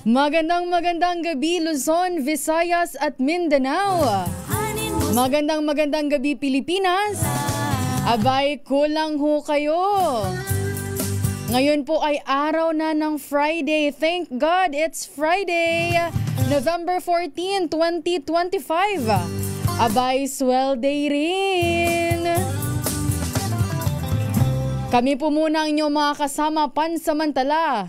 Magandang gabi Luzon, Visayas at Mindanao. Magandang gabi Pilipinas. Abay, kulang ho kayo. Ngayon po ay araw na ng Friday. Thank God it's Friday, November 14, 2025. Abay, swell day rin. Kami po muna ang inyong mga kasama pansamantala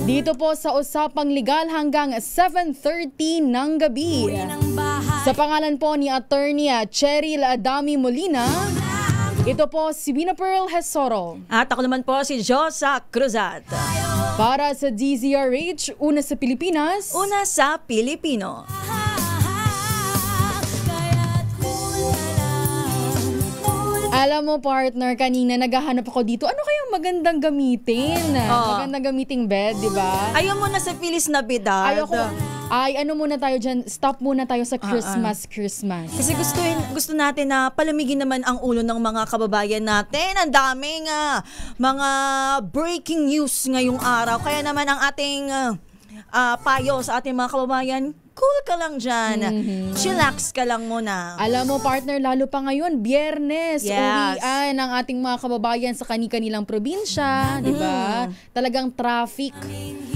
dito po sa Usapang Legal hanggang 7:30 ng gabi. Sa pangalan po ni Attorney Cheryl Adami Molina, ito po si Wina Pearl Hesoro. At ako naman po si Josa Cruzat. Para sa DZRH, una sa Pilipinas, una sa Pilipino. Alam mo partner, kanina naghahanap ako dito. Ano kayang magandang gamitin? Magandang gamiting bed, di ba? Ayaw mo na sa Feliz Navidad. Ano muna tayo dyan, stop muna tayo sa Christmas. Kasi gusto natin na palamigin naman ang ulo ng mga kababayan natin. Ang daming mga breaking news ngayong araw. Kaya naman ang ating payo sa ating mga kababayan, cool ka lang dyan. Chillax ka lang muna. Alam mo partner, lalo pa ngayon, Biyernes, uwian ng ating mga kababayan sa kani-kanilang probinsya, di ba? Talagang traffic.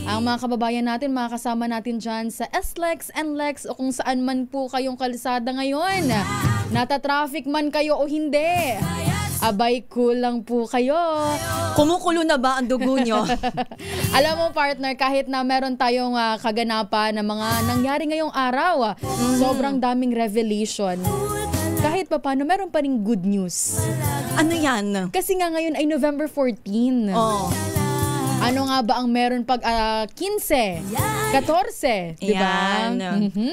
Ang mga kababayan natin, mga kasama natin dyan sa SLEX, NLEX o kung saan man po kayong kalsada ngayon. Nata-traffic man kayo o hindi. Abay, cool lang po kayo. Kumukulo na ba ang dugo nyo? Alam mo partner, kahit na meron tayong kaganapan na mga nangyari ngayong araw, sobrang daming revelation. Kahit pa paano, meron pa ring good news. Ano yan? Kasi nga ngayon ay November 14. Ano nga ba ang meron pag 15, 14, di ba?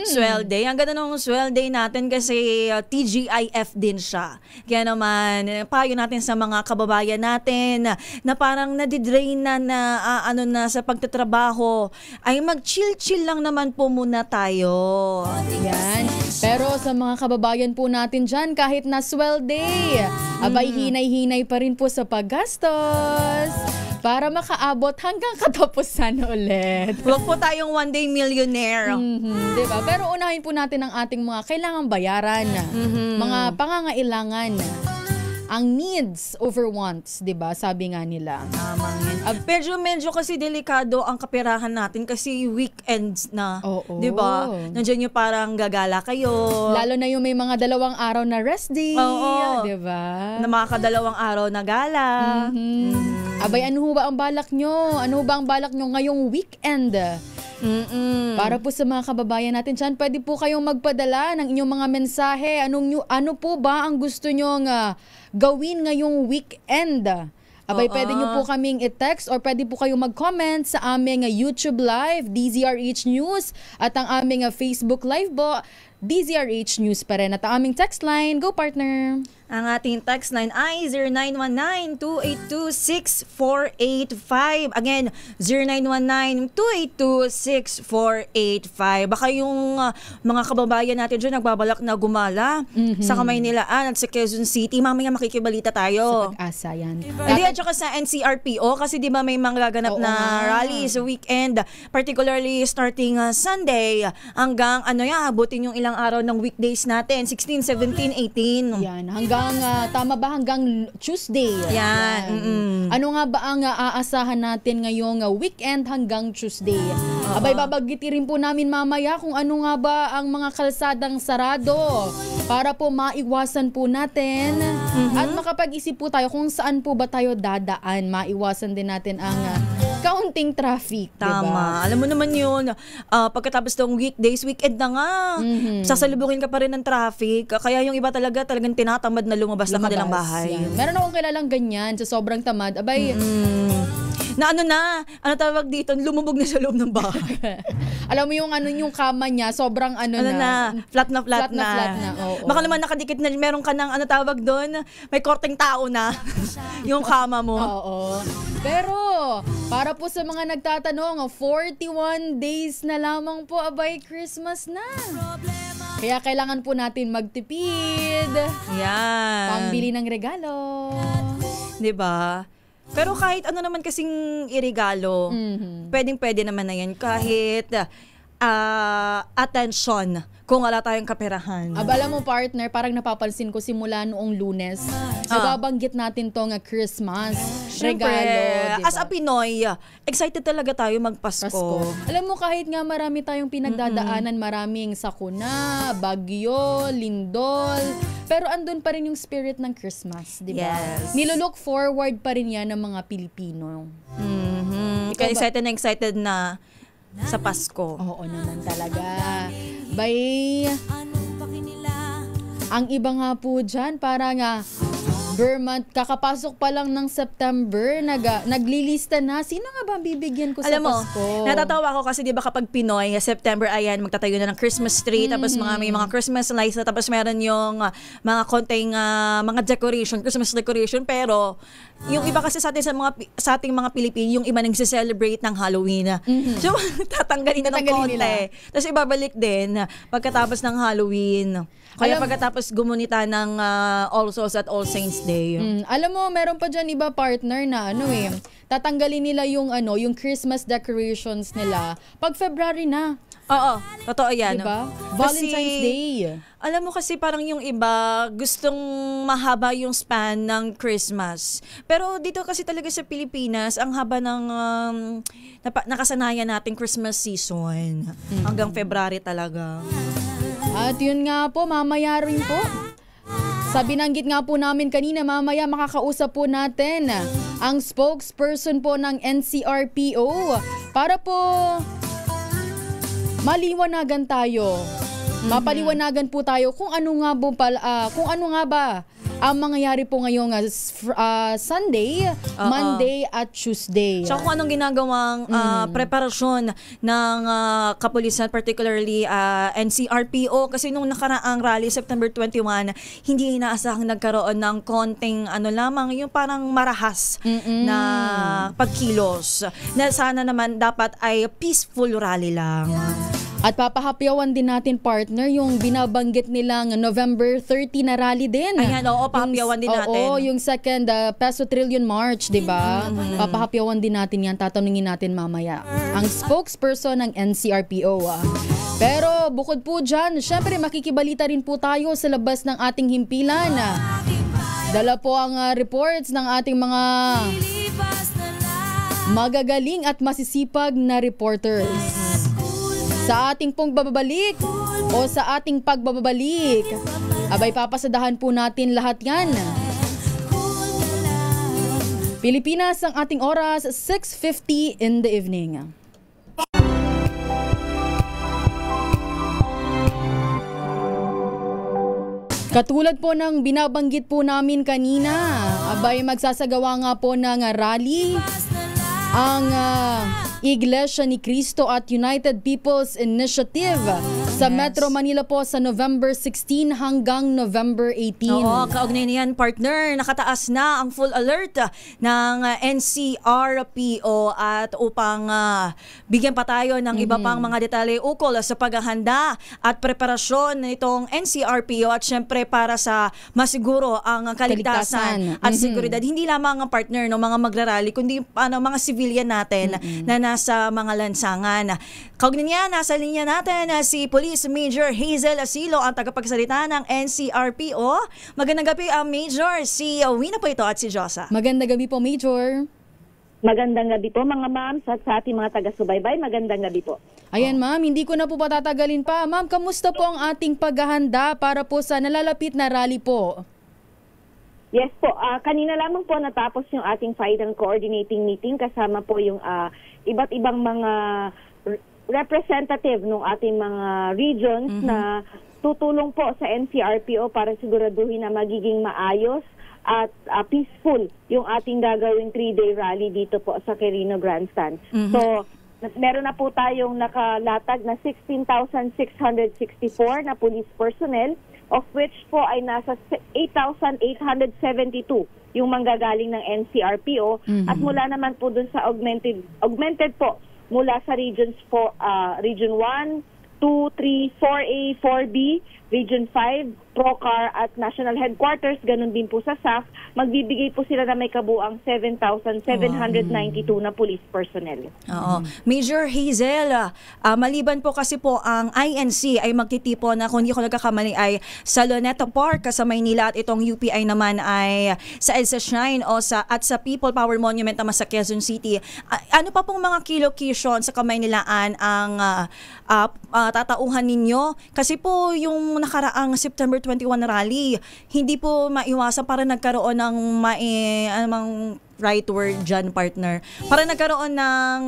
Swell day. Ang ganda ng swell day natin kasi TGIF din siya. Kaya naman, payo natin sa mga kababayan natin na parang nadidrain na sa pagtatrabaho, ay mag-chill-chill lang naman po muna tayo. Yan. Pero sa mga kababayan po natin dyan, kahit na swell day, abay hinay-hinay pa rin po sa paggastos para makaabot hanggang katapusan ulit. Huwag po tayong one day millionaire. Diba? Pero unahin po natin ang ating mga kailangang bayaran, mga pangangailangan. Ang needs over wants, 'di ba? Sabi nga nila. Medyo kasi delikado ang kaperahan natin kasi weekends na, 'di ba? Nandiyan yung parang gagala kayo. Lalo na yung may mga 2 araw na rest day, 'di ba? Na makaka2 araw na gala. Abay, ano ba ang balak nyo? Ano ba ang balak nyo ngayong weekend? Para po sa mga kababayan natin dyan, pwede po kayong magpadala ng inyong mga mensahe. Ano po ba ang gusto nyo gawin ngayong weekend? Abay, pwede nyo po kaming i-text or pwede po kayong mag-comment sa aming YouTube Live, DZRH News, at ang aming Facebook Live po, DZRH News pa rin. At ang aming text line, go partner! Ang ating text line ay 0919-282-6485. Again, 0919-282-6485. Baka yung mga kababayan natin dyan nagbabalak na gumala sa Kamaynilaan at sa Quezon City. Mamaya makikibalita tayo. Sa Pag-asa yan. Hindi, at saka sa NCRPO kasi di ba may mga gaganap na rally sa weekend. Particularly starting Sunday hanggang abutin yung ilang araw ng weekdays natin. 16, 17, 18. Yan, hanggang Tuesday. Yan. Ano nga ba ang aasahan natin ngayong weekend hanggang Tuesday? Abay, babagiti rin po namin mamaya kung ano nga ba ang mga kalsadang sarado para po maiwasan po natin at makapag-isip po tayo kung saan po ba tayo dadaan. Maiwasan din natin ang kaunting traffic. Tama. Diba? Alam mo naman yun, pagkatapos ng weekdays, weekend na nga, sasalubungin ka pa rin ng traffic. Kaya yung iba talagang tinatamad na lumabas ng kanilang bahay. Yan. Meron akong kilalang ganyan sa sobrang tamad. Abay, na tawag dito, lumubog na sa loob ng bahay. Alam mo yung kama niya, sobrang flat na. Baka naman nakadikit na, meron ka ng tawag doon, may korteng tao na yung kama mo. Pero, para po sa mga nagtatanong, 41 days na lamang po, abay, Christmas na. Kaya kailangan po natin magtipid. Yan. Pambili ng regalo. 'Di ba? Pero kahit ano naman kasing irigalo, pwedeng-pwede naman na yan. Kahit attention kung wala tayong kaperahan. Abala mo partner, parang napapansin ko simula noong Lunes, nababanggit natin tong Christmas, Siyempre, regalo. Diba? as a Pinoy, excited talaga tayo magpasko. Pasko. Alam mo, kahit nga marami tayong pinagdadaanan, maraming sakuna, bagyo, lindol, pero andun pa rin yung spirit ng Christmas, di ba? Yes. Nilook forward pa rin yan ng mga Pilipino. Kaya excited na sa Pasko. Oo naman talaga. Bay, ang iba nga po dyan, parang Vermont, kakapasok pa lang ng September, naglilista na. Sino nga ba ang bibigyan ko sa Alam mo, Pasko? natatawa ko kasi di ba kapag Pinoy, September, ayan, magtatayo na ng Christmas tree, tapos may mga Christmas lights, tapos meron yung mga konting mga decoration, Christmas decoration, pero yung iba kasi sa ating mga Pilipino, yung iba nagse-celebrate ng Halloween. So, tatanggalin ng konti. Tapos ibabalik din pagkatapos ng Halloween. Kaya pagkatapos gumunita ng All Souls at All Saints Day. Alam mo, meron pa dyan iba partner na tatanggalin nila yung yung Christmas decorations nila pag February na. Oo, totoo yan. Diba? Valentine's Day. Alam mo kasi parang yung iba gustong mahaba yung span ng Christmas. Pero dito kasi talaga sa Pilipinas, ang haba ng nakasanayan nating Christmas season. Hanggang February talaga. At yun nga po, mamaya rin po. Sa binanggit nga po namin kanina, mamaya makakausap po natin ang spokesperson po ng NCRPO para po maliwanagan tayo. Mapaliwanagan po tayo kung ano nga ba ang mangyayari po ngayong Sunday, Monday at Tuesday. So kung anong ginagawang preparasyon ng kapulisan, particularly NCRPO, kasi nung nakaraang rally September 21, hindi inaasahang nagkaroon ng konting lamang, yung parang marahas na pagkilos. Na sana naman dapat ay peaceful rally lang. At papahapyawan din natin, partner, yung binabanggit nilang November 30 na rally din. Ayan, oo, papahapyawan din natin. Oo, yung second Peso Trillion March, di ba? Papahapyawan din natin yan, tatanungin natin mamaya. Ang spokesperson ng NCRPO. Pero bukod po dyan, syempre makikibalita rin po tayo sa labas ng ating himpilan. Dala po ang reports ng ating mga magagaling at masisipag na reporters. Sa ating pong bababalik o sa ating pagbabalik, abay papasadahan po natin lahat yan. Pilipinas ang ating oras, 6:50 in the evening. Katulad po ng binabanggit po namin kanina, abay magsasagawa nga po ng rally ang Iglesia ni Cristo at United People's Initiative sa Metro Manila po sa November 16 hanggang November 18. Oo, kaugnay niyan, partner. Nakataas na ang full alert ng NCRPO at upang bigyan pa tayo ng iba pang mga detalye ukol sa paghahanda at preparasyon nitong NCRPO at syempre para sa masiguro ang kaligtasan at seguridad. Hindi lamang ang partner ng mga magrarally kundi mga civilian natin na nasa mga lansangan. Kaugnay niya, nasa linya natin si Police Major Hazel Asilo, ang tagapagsalita ng NCRPO. Magandang gabi, Major. Si Wina po ito at si Josa. Magandang gabi po, Major. Magandang gabi po mga ma'am at sa ating mga taga-subaybay. Magandang gabi po. Ayan ma'am, hindi ko na po patatagalin pa. Ma'am, kamusta po ang ating paghahanda para po sa nalalapit na rally po? Yes po, kanina lamang po natapos yung ating final coordinating meeting kasama po yung iba't ibang mga representative ng ating mga regions na tutulong po sa NCRPO para siguraduhin na magiging maayos at peaceful yung ating gagawing 3-day rally dito po sa Quirino Grandstand. So, meron na po tayong nakalatag na 16,664 na police personnel, of which po ay nasa 8,872 yung manggagaling ng NCRPO at mula naman po dun sa augmented po mula sa regions po, Region 1, 2, 3, 4A, 4B, Region 5, PROCAR at National Headquarters, ganun din po sa SAF, magbibigay po sila na may kabuang 7,792 na police personnel. Oo. Major Hazel, maliban po kasi po ang INC ay magtitipon na kung hindi ko nagkakamali ay sa Luneta Park sa Maynila at itong UPI naman ay sa EDSA Shrine at sa People Power Monument naman sa Quezon City. Ano pa pong mga key location sa Kamaynilaan ang tatauhan ninyo? Kasi po yung nakaraang September 21 rally, hindi po maiwasan para nagkaroon ng right word dyan, partner. Para nagkaroon ng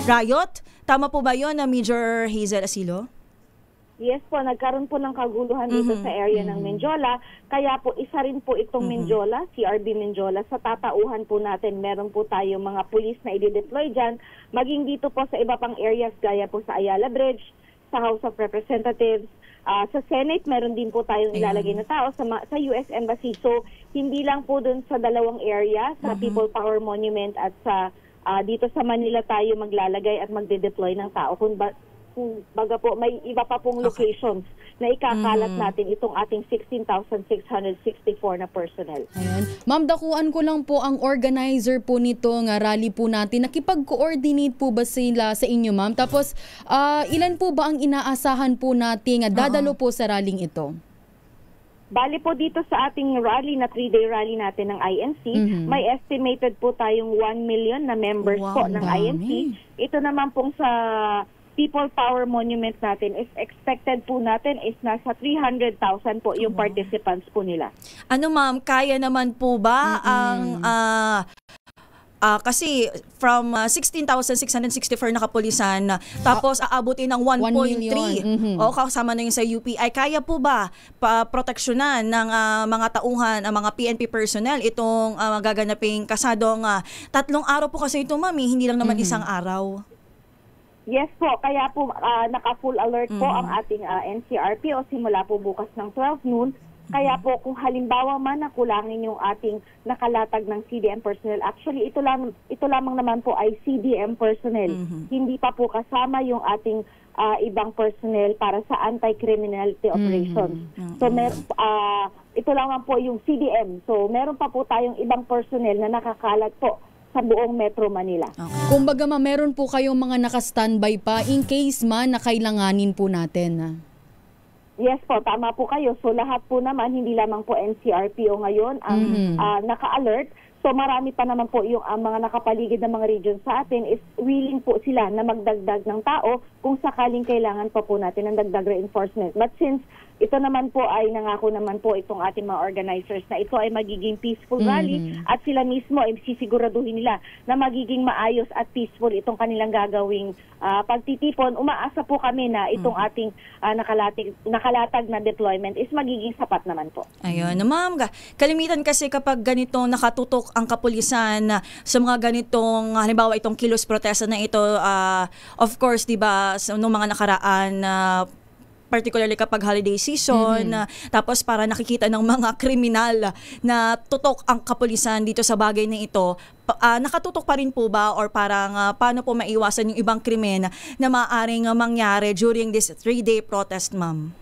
riot. Tama po ba yun na Major Hazel Asilo? Yes po, nagkaroon po ng kaguluhan dito sa area ng Menjola. Kaya po isa rin po itong Menjola, CRB Menjola. Sa tatauhan po natin, meron po tayo mga pulis na i-deploy dyan. Maging dito po sa iba pang areas, gaya po sa Ayala Bridge, sa House of Representatives, sa Senate, meron din po tayong ilalagay na tao sa US Embassy. So, hindi lang po dun sa dalawang area, sa People Power Monument at sa dito sa Manila tayo maglalagay at magde-deploy ng tao. Kung baga po, may iba pa pong locations na ikakalat natin itong ating 16,664 na personnel. Ayan. Ma'am, dakuan ko lang po ang organizer po nito nga rally po natin. Nakipag-coordinate po ba sila sa inyo, ma'am? Tapos, ilan po ba ang inaasahan po natin nga dadalo po sa rallying ito? Bali po dito sa ating rally na 3-day rally natin ng INC, may estimated po tayong 1 million na members po ng INC. Ito naman pong sa People Power Monument natin is expected po natin is nasa 300,000 po yung participants po nila. Ano ma'am, kaya naman po ba ang kasi from 16,664 na kapulisan, tapos aabutin ng 1.3. O kasama na yung sa UPI. Kaya po ba proteksyonan ng mga tauhan, ang mga PNP personnel itong gaganaping kasadong 3 araw po kasi ito, ma'am, hindi lang naman isang araw. Yes po, kaya po naka-full alert po ang ating NCRP o simula po bukas ng 12 noon. Kaya po kung halimbawa man nakulangin yung ating nakalatag ng CDM personnel, actually ito lamang naman po ay CDM personnel. Hindi pa po kasama yung ating ibang personnel para sa anti-criminality operations. So ito lamang po yung CDM. So meron pa po tayong ibang personnel na nakakalat po sa buong Metro Manila. Kumbaga meron po kayong mga naka-standby pa in case man na kailanganin po natin. Yes po, tama po kayo. So lahat po naman, hindi lamang po NCRPO ngayon ang naka-alert. So marami pa naman po yung mga nakapaligid ng mga region sa atin is willing po sila na magdagdag ng tao kung sakaling kailangan pa po natin ng dagdag reinforcement. But since ito naman po ay nangako naman po itong ating mga organizers na ito ay magiging peaceful rally at sila mismo ay sisiguraduhin nila na magiging maayos at peaceful itong kanilang gagawing pagtitipon. Umaasa po kami na itong ating nakalatag na deployment is magiging sapat naman po. Ayun, ma'am, kalimitan kasi kapag ganito nakatutok ang kapulisan sa mga ganitong, halimbawa itong kilos protesta na ito, of course, di ba, nung mga nakaraan, particularly kapag holiday season, tapos para nakikita ng mga kriminal na tutok ang kapulisan dito sa bagay na ito, nakatutok pa rin po ba or parang paano po maiwasan yung ibang krimen na maaaring mangyari during this 3-day protest, ma'am?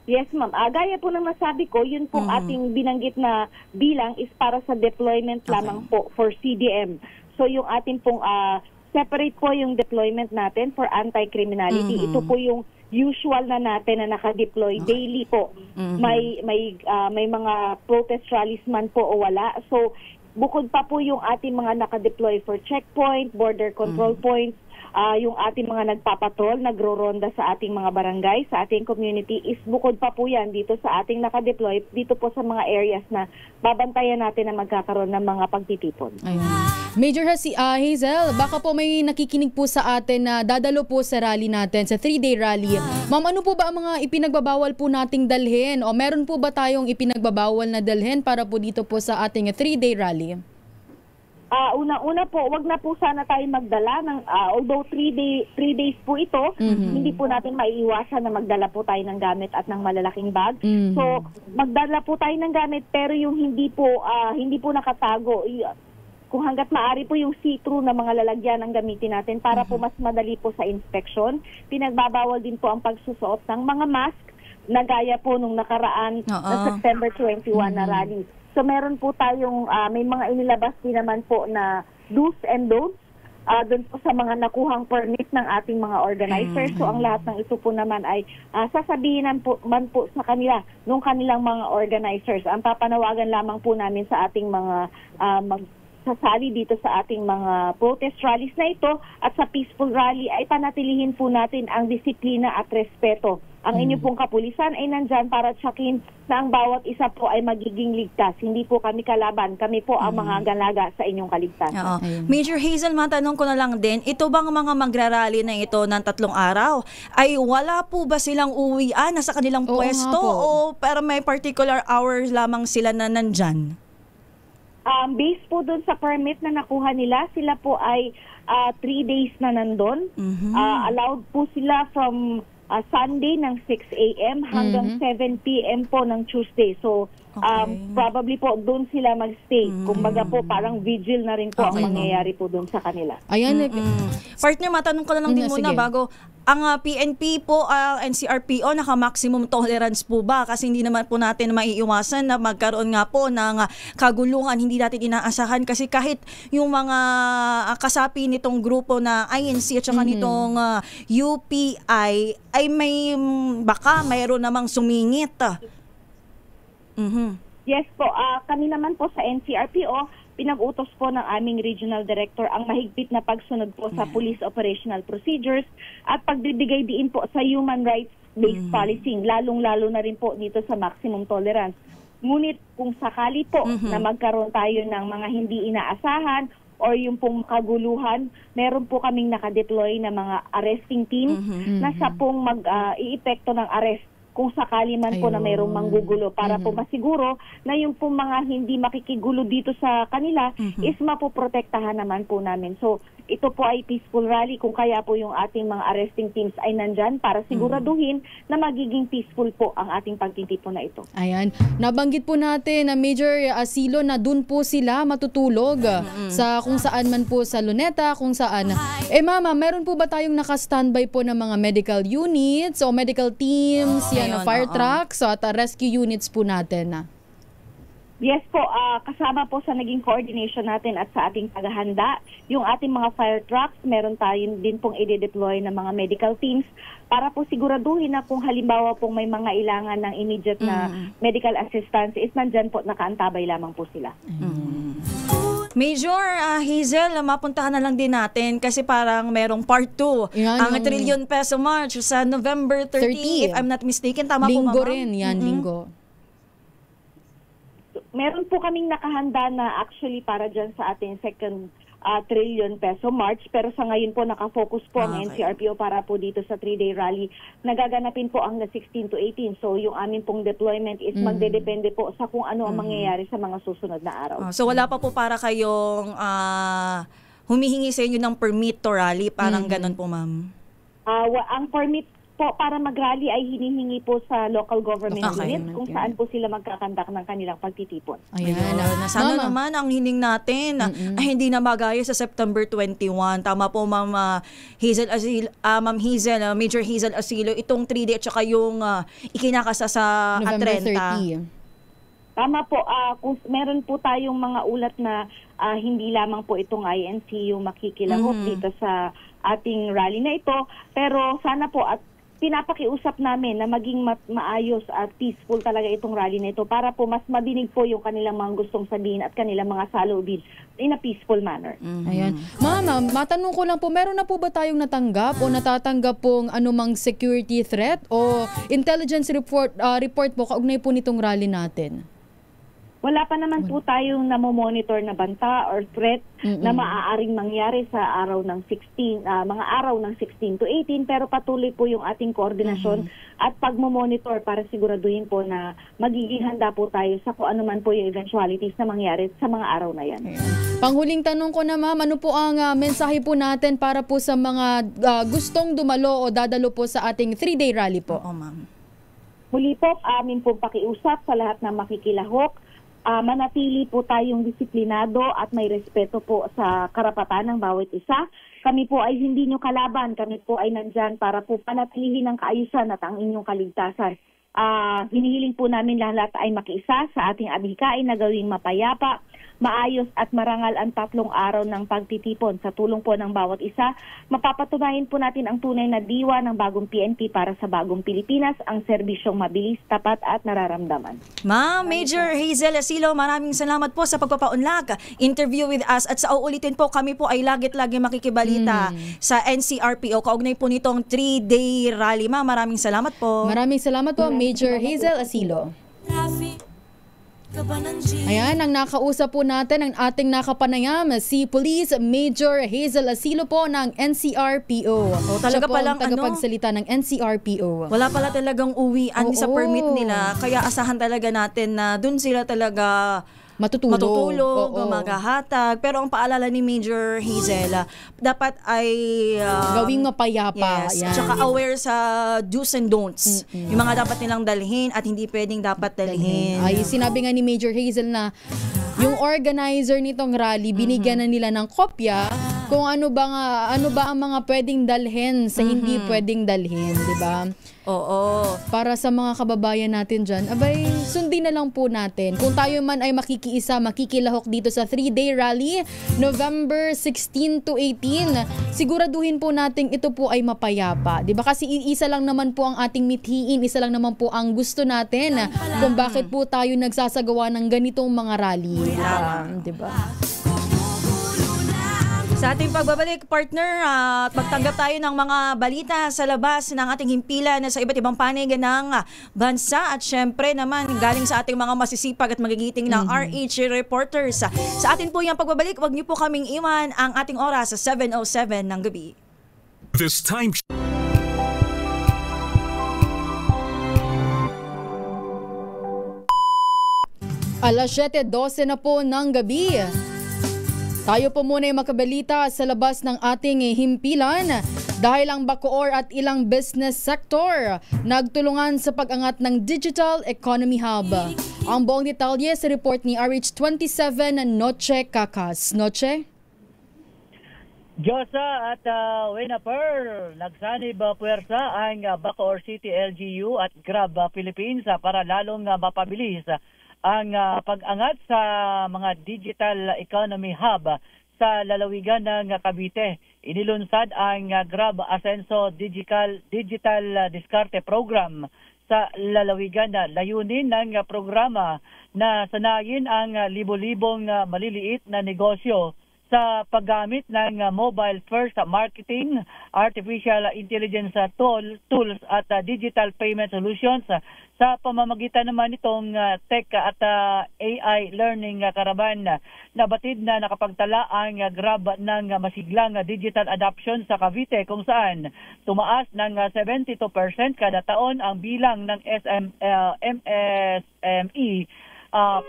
Yes, ma'am. Gaya po ng nasabi ko, yun pong ating binanggit na bilang is para sa deployment lamang po for CDM. So yung ating pong separate po yung deployment natin for anti-criminality. Ito po yung usual na natin na naka-deploy daily po. May mga protest rallies man po o wala. So bukod pa po yung ating mga naka-deploy for checkpoint, border control points, yung ating mga nagpapatrol, nagro-ronda sa ating mga barangay, sa ating community, is bukod pa po yan dito sa ating nakadeploy, dito po sa mga areas na babantayan natin na magkakaroon ng mga pagtitipon. Ayun. Major Hazel, baka po may nakikinig po sa atin na dadalo po sa rally natin, sa 3-day rally. Ma'am, ano po ba ang mga ipinagbabawal po nating dalhin? O meron po ba tayong ipinagbabawal na dalhin para po dito po sa ating 3-day rally? Una po, wag na po sana tayo magdala ng although 3 days po ito, hindi po natin maiiwasan na magdala po tayo ng gamit at ng malalaking bag. So, magdala po tayo ng gamit pero yung hindi po nakatago, kung hangga't maaari po yung see-through na mga lalagyan ang gamitin natin para po mas madali po sa inspection. Pinagbabawal din po ang pagsusuot ng mga mask nagaya po nung nakaraan na September 21 na rally. So meron po tayong, may mga inilabas din naman po na do's and don'ts doon po sa mga nakuhang permit ng ating mga organizers. So ang lahat ng ito po naman ay sasabihin man po sa kanila, nung kanilang mga organizers. Ang papanawagan lamang po namin sa ating mga sasali dito sa ating mga protest rallies na ito at sa peaceful rally ay panatilihin po natin ang disiplina at respeto. Ang inyo pong kapulisan ay nandyan para tsakin na ang bawat isa po ay magiging ligtas. Hindi po kami kalaban. Kami po ang mga galaga sa inyong kaligtasan. Major Hazel, matanong ko na lang din, ito bang mga magrarally na ito ng 3 araw, ay wala po ba silang uwian na sa kanilang pwesto o para may particular hours lamang sila na nandyan? Based po dun sa permit na nakuha nila, sila po ay 3 days na nandun. Allowed po sila from Sunday ng 6 a.m. hanggang 7 p.m. po ng Tuesday. So, probably po doon sila magstay. Kumbaga po, parang vigil na rin po ang mangyayari po doon sa kanila. Ayan. Partner, matanong ko na lang din muna bago. Ang PNP po, NCRPO, naka-maximum tolerance po ba? Kasi hindi naman po natin maiiwasan na magkaroon nga po ng kaguluhan, hindi natin inaasahan. Kasi kahit yung mga kasapi nitong grupo na INC at saka nitong UPI, ay may baka mayroon namang sumingit. Yes po, kami naman po sa NCRPO, pinag-utos po ng aming regional director ang mahigpit na pagsunod po sa police operational procedures at pagbibigay diin po sa human rights-based policing, lalong-lalo na rin po dito sa maximum tolerance. Ngunit kung sakali po na magkaroon tayo ng mga hindi inaasahan or yung pong kaguluhan, meron po kaming nakadeploy na mga arresting team na sa pong mag-iepekto ng arrest kung sakali man po na mayroong manggugulo para po masiguro na yung po mga hindi makikigulo dito sa kanila is mapoprotektahan naman po namin. So, ito po ay peaceful rally kung kaya po yung ating mga arresting teams ay nandyan para siguraduhin na magiging peaceful po ang ating pagtitipon na ito. Ayan. Nabanggit po natin na Major Asilo na dun po sila matutulog sa kung saan man po sa Luneta, kung saan. Mama, meron po ba tayong naka-standby po ng mga medical units o medical teams, fire trucks at rescue units po natin? Yes po, kasama po sa naging coordination natin at sa ating paghahanda, yung ating mga fire trucks, meron tayong din pong i-deploy ng mga medical teams para po siguraduhin na kung halimbawa pong may mga ilangan ng immediate na medical assistance is nandyan po, nakaantabay lamang po sila. Major Hazel, mapuntahan na lang din natin kasi parang merong part 2. Ang trillion peso march sa November 30, if I'm not mistaken. Tama linggo po, Mama? Rin yan, linggo. Meron po kaming nakahanda na actually para dyan sa ating second trillion peso march, pero sa ngayon po nakafocus po ang NCRPO para po dito sa 3-day rally. Nagaganapin po ang 16 to 18. So yung amin pong deployment is magdedepende po sa kung ano ang mangyayari sa mga susunod na araw. So wala pa po para kayong humihingi sa inyo ng permit to rally, parang ganun po, ma'am? Ang permit po para mag-rally ay hinihingi po sa local government units kung saan po sila magkakandak ng kanilang pagtitipon. Ayan. Sana naman ang hining natin ay hindi na magaya sa September 21. Tama po, Ma'am Hazel Asilo, Ma'am Hazel, Major Hazel Asilo, itong 3D at saka yung ikinakasa sa November 30. Tama po, kung meron po tayong mga ulat na hindi lamang po itong INC yung makikilahok dito sa ating rally na ito, pero sana po at pinapakiusap namin na maging maayos at peaceful talaga itong rally na ito para po mas madinig po yung kanilang mga gustong sabihin at kanilang mga saloobin in a peaceful manner. Ayan. Mama, matanong ko lang po, meron na po ba tayong natanggap o natatanggap pong anumang security threat o intelligence report po kaugnay po nitong rally natin? Wala pa naman po tayong namomonitor na banta or threat na maaaring mangyari sa araw ng 16, mga araw ng 16 to 18, pero patuloy po yung ating koordinasyon at pagmomonitor para siguraduhin po na magiging handa po tayo sa kung ano man po yung eventualities na mangyari sa mga araw na yan. Panghuling tanong ko na, ma'am, ano po ang mensahe po natin para po sa mga gustong dumalo o dadalo po sa ating 3-day rally po? Oo, ma'am. Muli po, amin pong pakiusap sa lahat ng makikilahok. Manatili po tayong disiplinado at may respeto po sa karapatan ng bawat isa. Kami po ay hindi nyo kalaban. Kami po ay nandyan para po panatilihin ang kaayusan at ang inyong kaligtasan. hinihiling po namin lahat ay makiisa sa ating adhikain na gawing mapayapa, maayos at marangal ang 3 araw ng pagtitipon. Sa tulong po ng bawat isa, mapapatunayan po natin ang tunay na diwa ng bagong PNP para sa bagong Pilipinas, ang serbisyong mabilis, tapat at nararamdaman. Ma'am Major Hazel Asilo, maraming salamat po sa pagpapaunlak, interview with us, at sa uulitin po, kami po ay lagi makikibalita sa NCRPO kaugnay po nitong 3-day rally. Ma'am, maraming salamat po. Maraming salamat po, Major Hazel Asilo. Ayan, ang nakausap po natin ang ating nakapanayam, si Police Major Hazel Asilo po ng NCRPO. Talaga siya po palang ang tagapagsalita ng NCRPO. Wala pala talagang uwian sa permit nila, kaya asahan talaga natin na dun sila talaga matutulog, maghahatag. Pero ang paalala ni Major Hazel, dapat ay gawing mapayapa. Yes, yan. Tsaka aware sa do's and don'ts. Yung mga dapat nilang dalhin at hindi pwedeng dapat dalhin. Ay, sinabi nga ni Major Hazel na yung organizer nitong rally, binigyan na nila ng kopya kung ano ba ang mga pwedeng dalhin sa hindi pwedeng dalhin, di ba? Oo. Para sa mga kababayan natin dyan, abay, sundin na lang po natin. Kung tayo man ay makikiisa, makikilahok dito sa 3-day rally, November 16 to 18, siguraduhin po natin ito po ay mapayapa. Diba? Kasi isa lang naman po ang ating mithiin, isa lang naman po ang gusto natin kung bakit po tayo nagsasagawa ng ganitong mga rally. Diba? Sa ating pagbabalik, partner, magtanggap tayo ng mga balita sa labas ng ating himpilan sa iba't ibang panig ng bansa, at syempre naman galing sa ating mga masisipag at magigiting na RH reporters. Sa atin po yung pagbabalik, wag niyo po kaming iwan ang ating oras sa 7:07 ng gabi. This time. Alas 7:12 na po ng gabi. Tayo po muna ay makabalita sa labas ng ating himpilan dahil ang Bacoor at ilang business sector nagtulungan sa pag-angat ng Digital Economy Hub. Ang buong detalye sa report ni RH27 Noche Cacas. Noche? Diyosa at Winaper, nagsanib puwersa ang Bacoor City LGU at Grab Philippines para lalong mapabilis ang pag-angat sa mga digital economy hub sa lalawigan ng Cavite. Inilunsad ang Grab Asenso Digital Diskarte Program sa lalawigan. Layunin ng programa na sanayin ang libo-libong maliliit na negosyo sa paggamit ng mobile first marketing, artificial intelligence tools at digital payment solutions sa pamamagitan naman itong tech at AI learning karaban. Nabatid na nakapagtala ang Grab ng masiglang digital adoption sa Cavite, kung saan tumaas ng 72% kada taon ang bilang ng MSME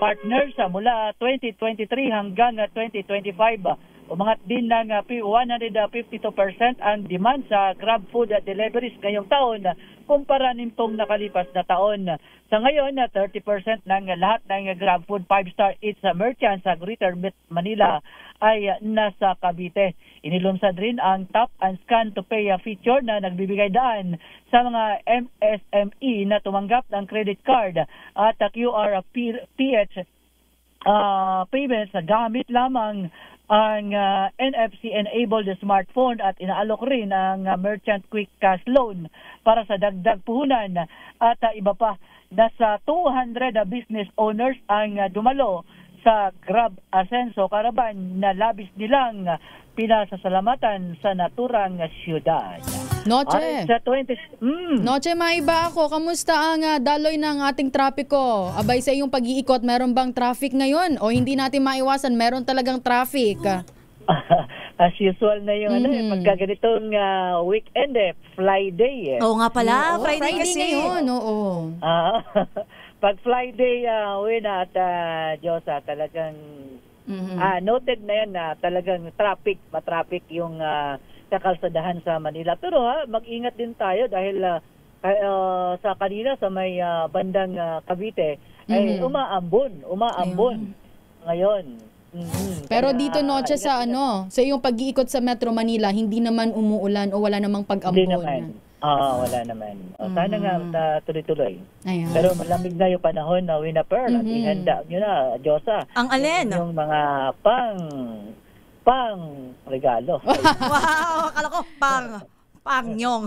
partners mula 2023 hanggang 2025. Umangat din ng 152% ang demand sa Grab food deliveries ngayong taon kumpara nitong nakalipas na taon. Sa ngayon, 30% ng lahat ng Grab food 5-star Eats merchants sa Greater Manila ay nasa Cavite. Inilunsad rin ang tap and scan to pay feature na nagbibigay daan sa mga MSME na tumanggap ng credit card at QR PH payments gamit lamang ang NFC-enabled smartphone, at inaalok rin ang Merchant Quick Cash Loan para sa dagdag puhunan at iba pa. Nasa 200 business owners ang dumalo sa Grab Asenso Caravan na labis nilang pinasasalamatan sa naturang siyudad. Noche. Sa 20... Noche, maiba ako. Kamusta ang daloy ng ating trapiko? Abay, sa iyong pag-iikot, meron bang traffic ngayon? O hindi natin maiwasan, meron talagang traffic? As usual na yung pagkaganitong weekend Friday Oo nga pala, Oo, Friday kasi. ngayon, oo. Pag Friday, Wina at Diyosa, talagang noted na yan na talagang matraffic yung kakalsadahan sa Manila. Pero mag-ingat din tayo dahil sa kanina sa may bandang Cavite ay umaambon ngayon. Pero dito, Noche, sa iyong pag-iikot sa Metro Manila, hindi naman umuulan o wala namang pag-ambon. Hindi naman. Wala naman. Sana nga tuloy-tuloy. Ayan. Pero malamig na yung panahon na Wina Pearl at ihanda nyo na, Diyosa. Ang alin? Yung mga pang regalo. Wow, akala ko pangyong.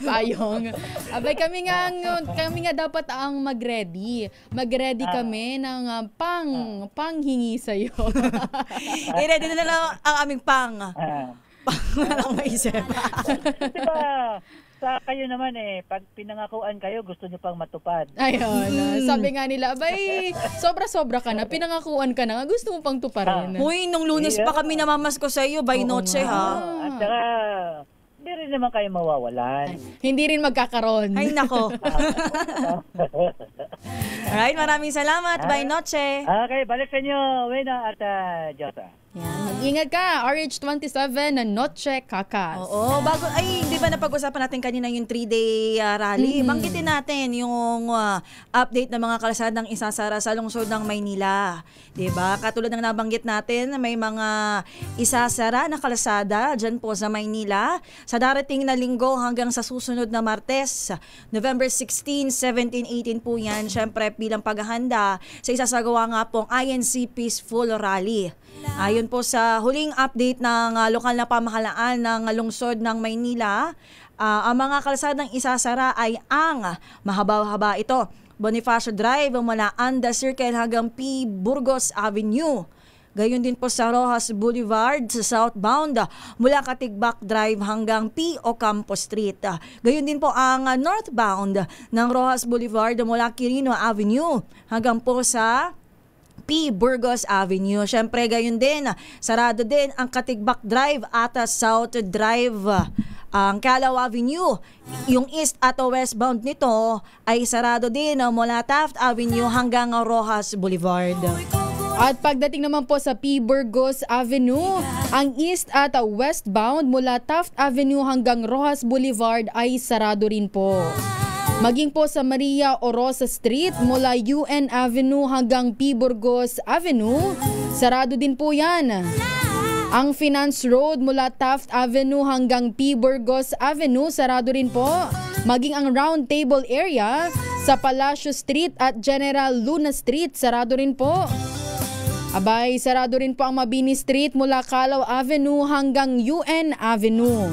Payong. Abay kami nga dapat ang mag-ready. Mag-ready kami ng panghingi sa iyo. I-ready na lang ang aming pang. Wala akong maisip. Diba, sa kayo naman pag pinangakuan kayo, gusto nyo pang matupad. Ayun. Sabi nga nila, abay, sobra-sobra ka na. Pinangakuan ka na. Gusto mo pang tuparin. Uy, nung Lunes pa kami namamasko sa iyo, by noche ha. At saka, hindi rin naman kayo mawawalan. Hindi rin magkakaroon. Ay, nako. Alright, maraming salamat. By noche. Okay, balik sa inyo, Wena at Diyosa. Yan. Mag-ingat ka, RH27 na Noche Kakas. Oo, di ba napag-usapan natin kanina yung 3-day rally? Banggitin natin yung update ng mga kalsadang isasara sa lungsod ng Maynila. Di ba? Katulad ng nabanggit natin, may mga isasara na kalsada dyan po sa Maynila sa darating na linggo hanggang sa susunod na Martes, November 16, 17, 18 po yan. Siyempre, bilang paghahanda sa isasagawa nga pong INC Peaceful Rally. Ayon po sa huling update ng lokal na pamahalaan ng lungsod ng Maynila, ang mga kalsadang isasara ay ang mahaba-haba ito. Bonifacio Drive mula Anda Circle hanggang P. Burgos Avenue. Gayon din po sa Rojas Boulevard sa southbound mula Katigbak Drive hanggang P. Ocampo Street. Gayon din po ang northbound ng Rojas Boulevard mula Quirino Avenue hanggang po sa P. Burgos Avenue. Siyempre, gayon din, sarado din ang Katigbak Drive at South Drive. Ang Calao Avenue, yung east at westbound nito ay sarado din mula Taft Avenue hanggang Rojas Boulevard. At pagdating naman po sa P. Burgos Avenue, ang east at westbound mula Taft Avenue hanggang Rojas Boulevard ay sarado rin po. Maging po sa Maria Orosa Street mula UN Avenue hanggang P. Burgos Avenue, sarado din po yan. Ang Finance Road mula Taft Avenue hanggang P. Burgos Avenue, sarado rin po. Maging ang Round Table area sa Palacio Street at General Luna Street, sarado rin po. Abay, sarado rin po ang Mabini Street mula Calao Avenue hanggang UN Avenue.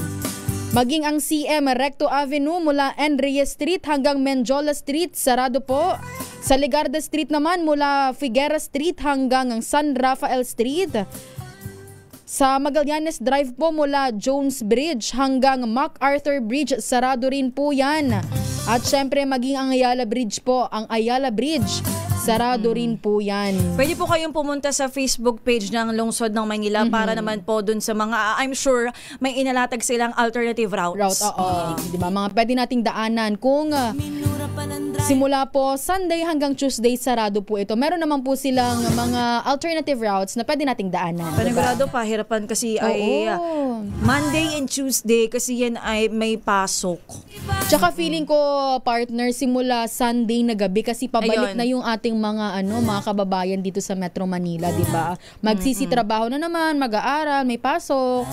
Maging ang CM Recto Avenue mula Enrique Street hanggang Menjola Street, sarado po. Sa Legarda Street naman mula Figueras Street hanggang San Rafael Street. Sa Magallanes Drive po mula Jones Bridge hanggang MacArthur Bridge, sarado rin po yan. At syempre maging ang Ayala Bridge po, ang Ayala Bridge, sarado rin po yan. Pwede po kayong pumunta sa Facebook page ng Lungsod ng Manila para naman po dun sa mga, I'm sure, may inalatag silang alternative routes. Diba? Mga pwede nating daanan. Kung simula po Sunday hanggang Tuesday, sarado po ito. Meron naman po silang mga alternative routes na pwede nating daanan. Panigurado pa, hirapan kasi ay Monday and Tuesday kasi yan ay may pasok. Tsaka feeling ko, partner, simula Sunday na gabi kasi pabalik na yung ating mga kababayan dito sa Metro Manila, 'di ba? Magsisitrabaho na naman, mag-aaral, may pasok.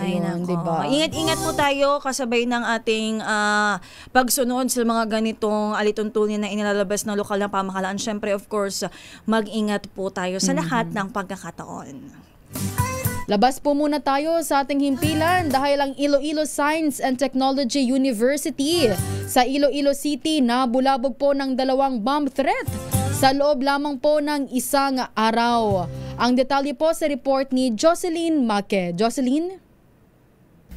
Ayun, 'di ba? Ingat-ingat po tayo kasabay ng ating pagsunod sa mga ganitong alituntunin na inilalabas ng lokal na pamahalaan. Syempre, of course, mag-ingat po tayo sa lahat ng pagkakataon. Labas po muna tayo sa ating himpilan dahil ang Iloilo Science and Technology University sa Iloilo City nabulabog po ng 2 bomb threat sa loob lamang po ng isang araw. Ang detalye po sa report ni Jocelyn Maque. Jocelyn?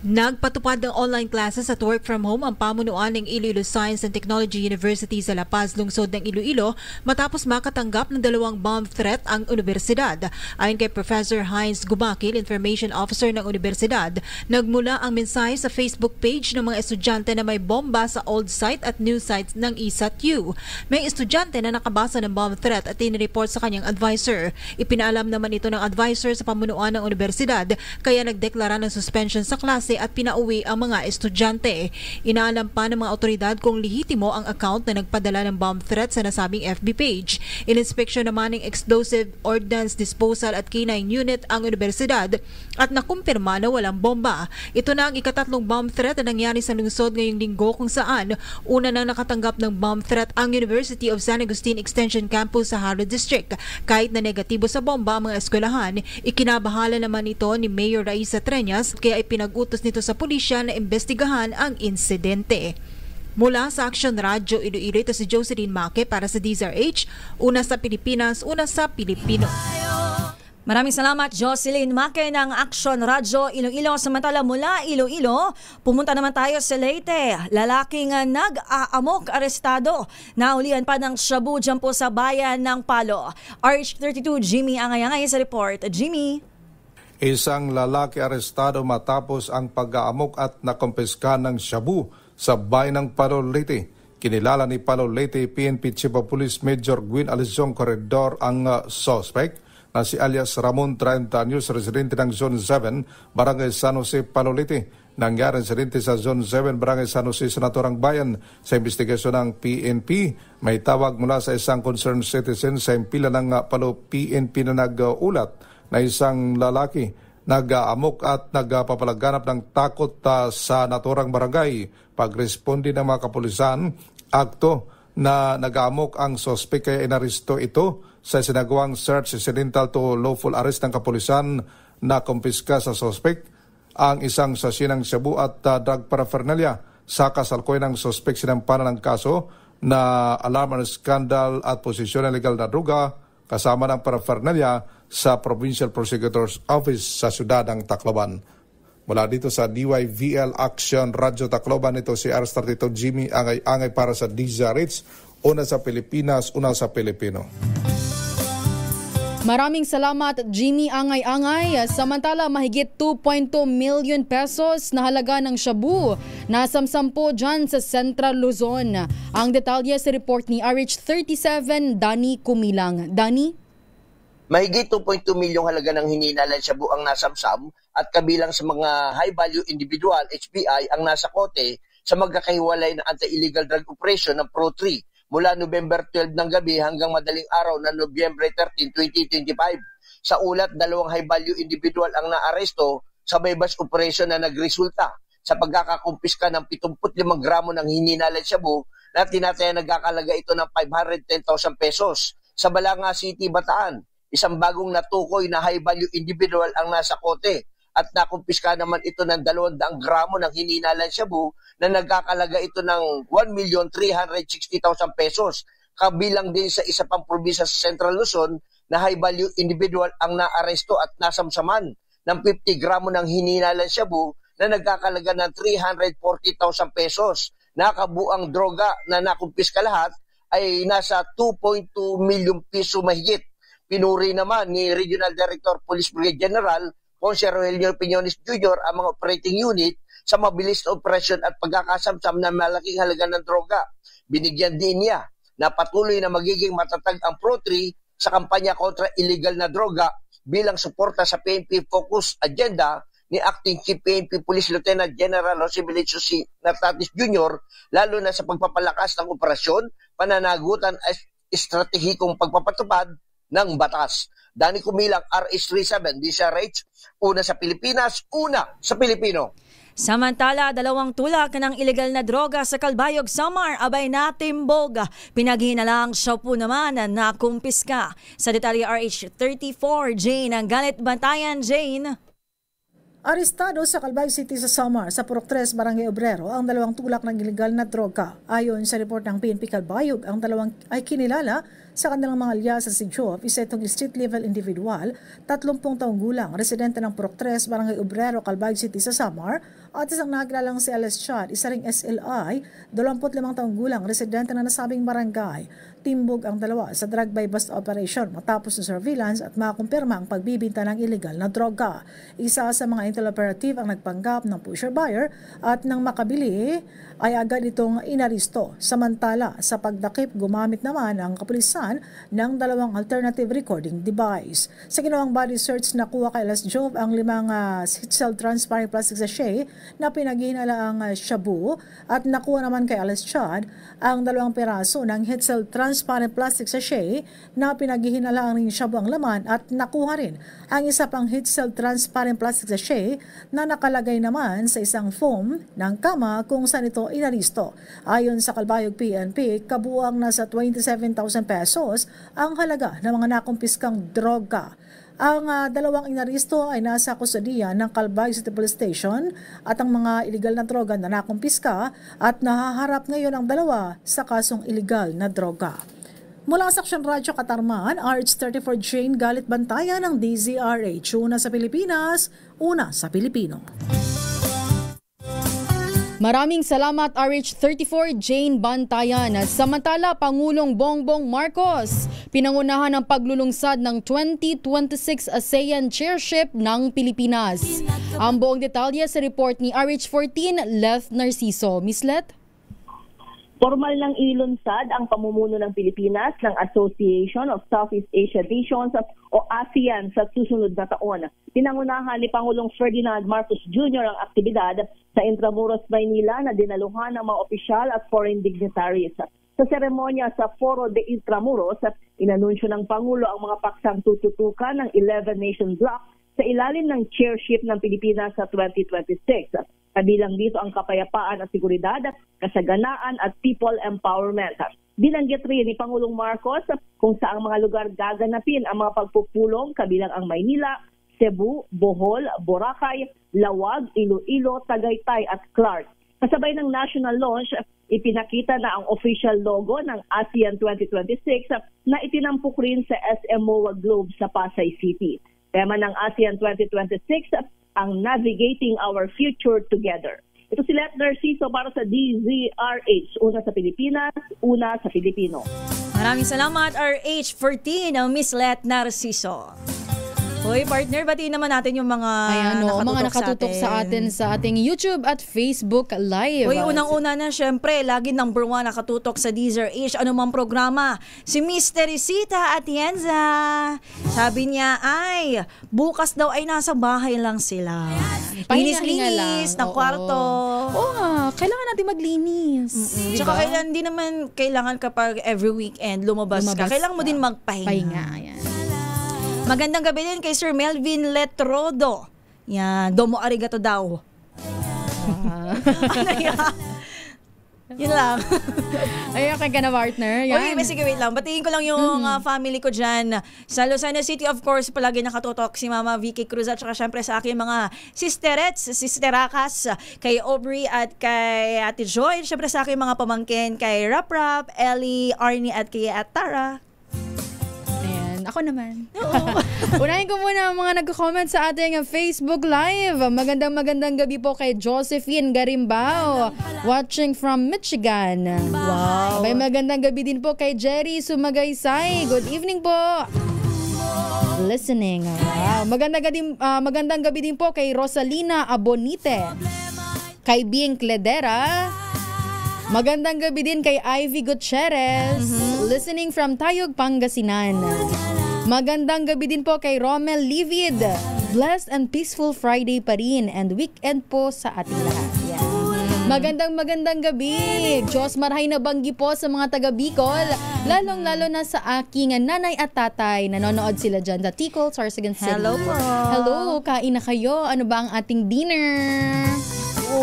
Nagpatupad ng online classes at work from home ang pamunuan ng Iloilo Science and Technology University sa La Paz, lungsod ng Iloilo matapos makatanggap ng 2 bomb threat ang universidad. Ayon kay Professor Heinz Gumakil, Information Officer ng universidad, nagmula ang mensahe sa Facebook page ng mga estudyante na may bomba sa old site at new sites ng ESAT-U. May estudyante na nakabasa ng bomb threat at tinireport sa kanyang advisor. Ipinaalam naman ito ng advisor sa pamunuan ng universidad kaya nagdeklara ng suspension sa klase klase at pinauwi ang mga estudyante. Inaalam pa ng mga otoridad kung lehitimo ang account na nagpadala ng bomb threat sa nasabing FB page. Ininspeksyon naman ng Explosive Ordnance Disposal at K9 Unit ang universidad at nakumpirma na walang bomba. Ito na ang ikatatlong bomb threat na nangyari sa lungsod ngayong linggo kung saan una nang nakatanggap ng bomb threat ang University of San Agustin Extension Campus sa Haro District. Kahit na negatibo sa bomba ang mga eskwelahan, ikinabahala naman ito ni Mayor Raisa Treñas kaya ipinag-utos nito sa pulisya na imbestigahan ang insidente. Mula sa Action Radio Iloilo, ito si Jocelyn Maque para sa DZRH, una sa Pilipinas, una sa Pilipino. Maraming salamat, Jocelyn Maque ng Action Radio Iloilo. Samantala mula Iloilo, pumunta naman tayo sa Leyte. Lalaking nag-aamok arestado. Nahulihan pa ng shabu dyan po sa bayan ng Palo. RH32, Jimmy Angay-Angay sa report. Jimmy. Isang lalaki arestado matapos ang pag-aamok at nakumpiska ng shabu sa bayan ng Palo, Leyte. Kinilala ni Palo Leyte PNP Chief of Police Major Gwin Alizong Corredor ang suspect na si alias Ramon 30 anyos, residente ng Zone 7, Barangay San Jose, Palo Leyte. Nangyari residente sa Zone 7, Barangay San Jose, sa naturang bayan. Sa investigasyon ng PNP, may tawag mula sa isang concerned citizen sa impila ng Palo PNP na nag-ulat na isang lalaki nag-aamok at nagpapalaganap ng takot sa naturang barangay. Pagresponde ng mga kapulisan, akto na nag-aamok ang sospek kaya inaresto ito. Sa sinagawang search incidental to lawful arrest ng kapulisan na kumpiska sa sospek ang isang sasinang shabu at drug paraphernalia. Sa kasalukuyang ng sospek sinampanan ng kaso na alarm and scandal at posisyon ng legal na droga kasama ng paraphernalia sa Provincial Prosecutor's Office sa siyudad ng Tacloban. Mula dito sa DYVL Action Radio Tacloban, ito si RH32 Jimmy Angay-Angay para sa DZRH, una sa Pilipinas, una sa Pilipino. Maraming salamat, Jimmy Angay-Angay. Samantala, mahigit 2.2 million pesos na halaga ng shabu nasamsampo dyan sa Central Luzon. Ang detalye sa report ni RH37, Danny Kumilang. Danny? Mahigit 2.2 milyong halaga ng hininalan shabu ang nasamsam at kabilang sa mga high-value individual, HBI, ang nasa kote sa magkakahiwalay na anti-illegal drug operation ng Pro-3 mula November 12 ng gabi hanggang madaling araw na Nobyembre 13, 2025. Sa ulat, 2 high-value individual ang naaresto sa bypass operation na nagresulta sa pagkakakumpiska ng 75 gramo ng hininalan shabu na tinataya nagkakalaga ito ng 510,000 pesos. Sa Balanga City, Bataan, isang bagong natukoy na high-value individual ang nasa kote at nakumpiska naman ito ng 200 gramo ng hininalan shabu na nagkakalaga ito ng 1,360,000 pesos. Kabilang din sa isa pang probinsya sa Central Luzon na high-value individual ang naaresto at nasamsaman ng 50 gramo ng hininalan shabu na nagkakalaga ng 340,000 pesos. Nakabuang droga na nakumpiska lahat ay nasa 2.2 milyong piso mahigit. Pinuri naman ni Regional Director Police Brigade General Ponce Rogelio Piñones Jr. ang mga operating unit sa mabilis na operasyon at pagkakasamsam ng malaking halaga ng droga. Binigyan din niya na patuloy na magiging matatag ang Pro-3 sa kampanya kontra illegal na droga bilang suporta sa PNP Focus Agenda ni Acting Chief PNP Police Lieutenant General Jose Belicio C. Nartatis Jr. lalo na sa pagpapalakas ng operasyon, pananagutan at estratehikong pagpapatupad ng batas. Danny Kumilang, RH37, DZRH, una sa Pilipinas, una sa Pilipino. Samantala, 2 tulak ng ilegal na droga sa Calbayog, Samar, abay natimbog. Pinaghinalang siya po naman na kumpiska. Sa detalye RH34, Jane, ang Galit Bantayan, Jane. Arestado sa Calbayog City sa Samar, sa Purok 3, Barangay Obrero, ang 2 tulak ng ilegal na droga. Ayon sa report ng PNP Calbayog, ang 2 ay kinilala sa kanilang mga alias sa Sijof, isa itong street-level individual, 30 taong gulang, residente ng Purok 3, Barangay Obrero, Calbayog City sa Samar, at isang nakilalang si Alice Chad, isa ring SLI, 25 taong gulang, residente na nasabing barangay. Timbog ang 2 sa drug buy-bust operation matapos ng surveillance at makakumpirma ang pagbibinta ng illegal na droga. Isa sa mga intel operative ang nagpanggap ng pusher buyer at nang makabili ay agad itong inaristo. Samantala, sa pagdakip, gumamit naman ang kapulisan ng 2 alternative recording device. Sa ginawang body search, nakuha kay Las Jove ang 5 cell transparent plastic sachet na pinaghihinalaang shabu at nakuha naman kay Alice Chad ang 2 piraso ng Hitzel transparent plastic sachet na pinaghihinalaang ring shabu ang laman at nakuha rin ang isa pang Hitzel transparent plastic sachet na nakalagay naman sa isang foam ng kama kung saan ito inaristo. Ayon sa Calbayog PNP, kabuang nasa 27,000 pesos ang halaga ng mga nakumpiskang droga. Ang 2 inaristo ay nasa kusodiya ng Calbayog City Police Station at ang mga iligal na droga na nakumpiska at nahaharap ngayon ang 2 sa kasong iligal na droga. Mula sa Aksyon Radyo Katarman, RH34 Jane Galit Bantayan ng DZRH. Una sa Pilipinas, una sa Pilipino. Maraming salamat RH34 Jane Bantayan. Samantala, Pangulong Bongbong Marcos pinangunahan ang paglulungsad ng 2026 ASEAN Chairship ng Pilipinas. Ang buong detalye sa report ni RH14 Leth Narciso. Miss Leth? Formal ng ilunsad ang pamumuno ng Pilipinas ng Association of Southeast Asia Nations o ASEAN sa susunod na taon. Pinangunahan ni Pangulong Ferdinand Marcos Jr. ang aktibidad sa Intramuros, Maynila na dinaluhan ng mga opisyal at foreign dignitaries. Sa seremonya sa Foro de Intramuros, inanunsyo ng Pangulo ang mga paksang tututukan ng 11 nation bloc sa ilalim ng chairship ng Pilipinas sa 2026. Kabilang dito ang kapayapaan at seguridad, kasaganaan at people empowerment. Binanggit rin ni Pangulong Marcos kung saang mga lugar gaganapin ang mga pagpupulong kabilang ang Maynila, Cebu, Bohol, Boracay, Lawag, Iloilo, Tagaytay at Clark. Kasabay ng national launch, ipinakita na ang official logo ng ASEAN 2026 na itinampok rin sa SMOA Globe sa Pasay City. Tema ng ASEAN 2026, ang Navigating Our Future Together. Ito si Leth Narciso para sa DZRH. Una sa Pilipinas, una sa Pilipino. Maraming salamat RH14, Miss Leth Narciso. Hoy, partner, batiin naman natin yung mga nakatutok sa atin sa ating YouTube at Facebook Live. Hoy, unang-una na, syempre, lagi number 1 nakatutok sa DZRH, anumang programa. Si Miss Teresita Atienza. Sabi niya, ay, bukas daw ay nasa bahay lang sila. Linis-linis ng kwarto. Oo nga, kailangan natin maglinis. Tsaka hindi naman kailangan kapag every weekend lumabas ka. Kailangan mo din magpahinga. Pahinga, yan. Magandang gabi din kay Sir Melvin Letrodo. Yan, domo arigato daw. Ano yan? Yun lang. Ay, okay ka na, partner. Yan. Uy, sige, wait lang. Batiin ko lang yung family ko dyan. Sa Lucena City, of course, palagi nakatutok si Mama Vicky Cruz at saka syempre sa aking mga sisterets, sisterakas, kay Aubrey at kay Ate Joy. Syempre sa aking mga pamangkin, kay Rap Rap, Ellie, Arnie at kay Tara. Ako naman. Unahin ko muna ang mga nag-comment sa ating Facebook Live. Magandang gabi po kay Josephine Garimbao, watching from Michigan. Wow. May magandang gabi din po kay Jerry Sumagaysay. Good evening po. Listening. Wow. Magandang gabi din po kay Rosalina Abonite, kay Bing Cledera. Magandang gabi din kay Ivy Gutierrez, listening from Tayog, Pangasinan. Magandang gabi din po kay Romel Livid. Blessed and peaceful Friday pa rin and weekend po sa ating lahat. Yeah. Magandang gabi. Diyos marahay na banggi po sa mga taga Bicol, lalong-lalo na sa aking nanay at tatay. Nanonood sila dyan. The Ticol, Sarsagan City. Hello po. Hello, kain na kayo. Ano ba ang ating dinner?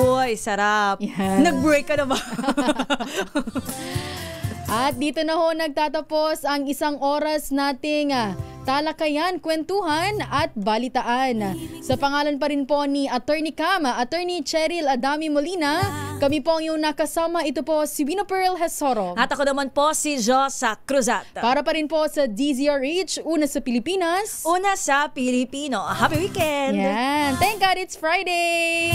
Uy, sarap. Yan. Nag-break ka na ba? At dito na ho nagtatapos ang isang oras nating talakayan, kwentuhan at balitaan. Sa pangalan pa rin po ni Attorney Cam, Attorney Cheryl Adami Molina, kami po ang iyong nakasama. Ito po si Wino Pearl Hesoro. At ako naman po si Josa Cruzat. Para pa rin po sa DZRH, una sa Pilipinas, una sa Pilipino. Happy weekend! Yan. Thank God it's Friday!